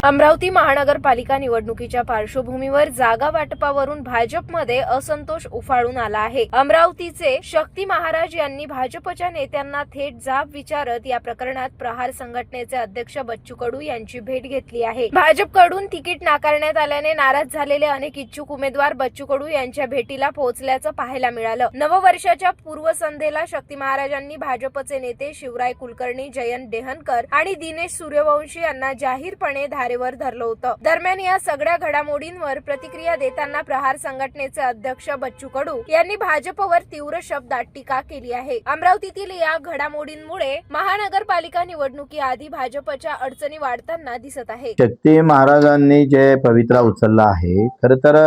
अमरावती महानगरपालिका निवडणुकीच्या पार्श्वभूमीवर जागा वाटपावरून भाजपमध्ये असंतोष उफाळून आला आहे। अमरावतीचे शक्ती महाराज यांनी भाजपच्या नेत्यांना थेट जाब विचारत या प्रकरणात प्रहार संघटनेचे अध्यक्ष बच्चू कडू यांची भेट घेतली आहे। भाजपकडून तिकीट नाकारण्यात आल्याने नाराज झालेले अनेक इच्छुक उमेदवार बच्चू कडू यांच्या भेटीला पोहोचल्याचं पाहायला मिळालं। नववर्षाच्या पूर्वसंध्येला शक्ती महाराजांनी भाजपचे नेते शिवराय कुलकर्णी, जयंत डेहनकर आणि दिनेश सूर्यवंशी यांना जाहीरपणे धारेवर धरलं होतं। दरम्यान या सगळ्या घडामोडींवर प्रतिक्रिया देताना प्रहार संघटनेचे अध्यक्ष बच्चू कडू यांनी भाजपवर तीव्र शब्दात टीका केली आहे। अमरावतीतील या घडामोडींमुळे महानगरपालिका निवडणुकीआधी भाजपच्या अडचणी वाढताना दिसत आहे। शक्ती महाराजांनी जे पवित्रा उचलला आहे, खरं तर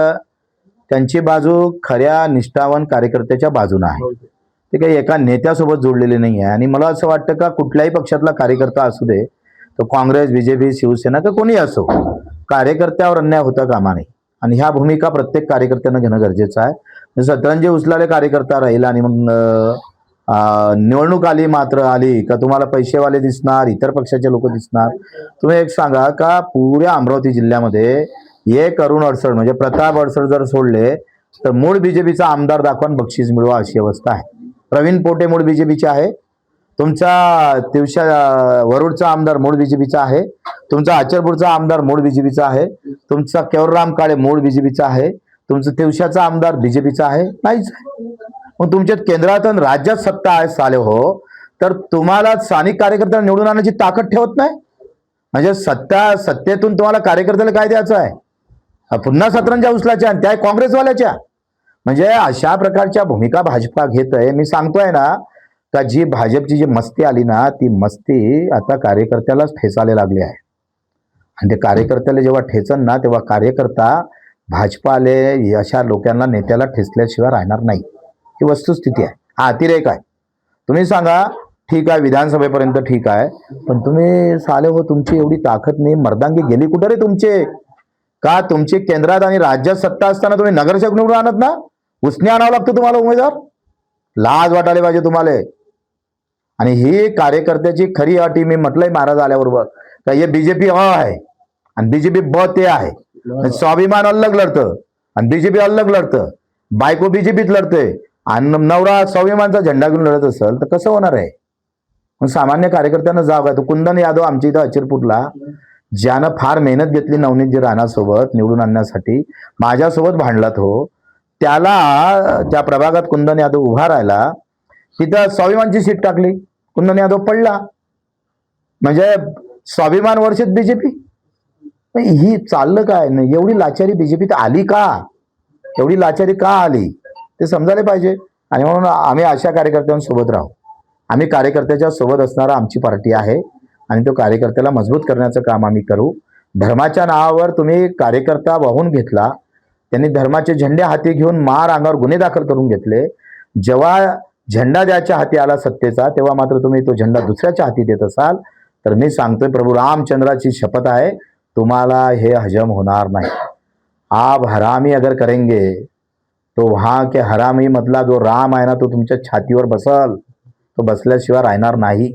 त्यांची बाजू खऱ्या निष्ठावान कार्यकर्त्याच्या बाजूने आहे। ते काही एका नेत्यासोबत जोडलेले नाही आहे। आणि मला असं वाटतं का कुठल्याही पक्षातला कार्यकर्ता असू दे, तो काँग्रेस, बीजेपी, शिवसेना का कोणी असो, कार्यकर्त्यावर अन्याय होता कामा नये। आणि ह्या भूमिका प्रत्येक कार्यकर्त्यानं घेणं गरजेचं आहे। सतरंजी उचलाले कार्यकर्ता राहील आणि मग निवडणूक आली का तुम्हाला पैसेवाले दिसणार, इतर पक्षाचे लोक दिसणार। तुम्ही एक सांगा का पुऱ्या अमरावती जिल्ह्यामध्ये एक अरुण अडसड म्हणजे प्रताप अडसड जर सोडले तर मूळ बीजेपीचा आमदार दाखवून बक्षीस मिळवा अशी अवस्था आहे। प्रवीण पोटे मूळ बीजेपीचे आहे, तुमचा तिवशा वरुडचा आमदार मूळ बीजेपीचा आहे, तुमचा अचलपूरचा आमदार मूळ बीजेपीचा आहे, तुमचा केवरराम काळे मूळ बीजेपीचा आहे, तुमचा तिवशाचा आमदार बीजेपीचा आहे, नाहीच आहे। मग तुमच्या केंद्रात आणि राज्यात सत्ता आहे साले हो, तर तुम्हाला स्थानिक कार्यकर्त्यांना निवडून आणण्याची ताकद ठेवत नाही। म्हणजे सत्तेतून तुम्हाला कार्यकर्त्याला काय द्यायचं आहे? पुन्हा सतरंजा उचलायच्या आणि त्या काँग्रेसवाल्याच्या। म्हणजे अशा प्रकारच्या भूमिका भाजपा घेत आहे। मी सांगतोय ना का जी भाजपची जी मस्ती आली ना, ती मस्ती आता कार्यकर्त्यालाच ठेचायला लागली आहे। आणि ते कार्यकर्त्याला जेव्हा ठेचन ना, तेव्हा कार्यकर्ता भाजपाले अशा लोकांना, नेत्याला ठेचल्याशिवाय राहणार नाही। ही वस्तुस्थिती आहे, हा अतिरेक आहे। तुम्ही सांगा ठीक आहे, विधानसभेपर्यंत ठीक आहे, पण तुम्ही साले हो, तुमची एवढी ताकद नाही, मर्दांगी गेली कुठे रे तुमचे? का तुमची केंद्रात आणि राज्यात सत्ता असताना तुम्ही नगरसेवक निवडून आणत ना? उसने आणावं लागतं तुम्हाला उमेदवार? लाज वाटायला पाहिजे तुम्हाला। आणि ही कार्यकर्त्याची खरी अटी मी म्हटलंय महाराज आल्याबरोबर का हे बीजेपी अ आहे आणि बीजेपी ब ते आहे। स्वाभिमान अलग लढतं आणि बीजेपी अलग लढतं। बायको बीजेपीत लढते आणि नवरा स्वाभिमानचा झेंडा घेऊन लढत असेल तर कसं होणार आहे? मग सामान्य कार्यकर्त्यांना जाग आहे। तो कुंदन यादव आमच्या इथं अचलपूरला, ज्यानं फार मेहनत घेतली नवनीतजी राणासोबत निवडून आणण्यासाठी, माझ्यासोबत भांडला तो, त्याला त्या प्रभागात कुंदन यादव उभा राहिला, तिथं स्वाभिमानची सीट टाकली, कुंदन यादव पडला। म्हणजे स्वाभिमान वर्षित बीजेपी। ही चाललं काय? नाही एवढी लाचारी बीजेपीत आली का? एवढी लाचारी का आली ते समजायला पाहिजे। आणि म्हणून आम्ही अशा कार्यकर्त्यांसोबत राहू। आम्ही कार्यकर्त्याच्या सोबत असणारा आमची पार्टी आहे आणि तो कार्यकर्त्याला मजबूत करण्याचं काम आम्ही करू। धर्माच्या नावावर तुम्ही कार्यकर्ता वाहून घेतला, त्यांनी धर्माचे झेंडे हाती घेऊन मार अंगावर गुन्हे दाखल करून घेतले। जेव्हा झेंडा द्यायच्या हाती आला सत्तेचा, तेव्हा मात्र तुम्ही तो झेंडा दुसऱ्याच्या हाती देत असाल तर मी सांगतोय प्रभू रामचंद्राची शपथ आहे, तुम्हाला हे हजम होणार नाही। आप हरामी अगर करेंगे तो वहां के हरामी मधला जो राम आहे ना, तो तुमच्या छातीवर बसल, तो बसल्याशिवाय राहणार नाही।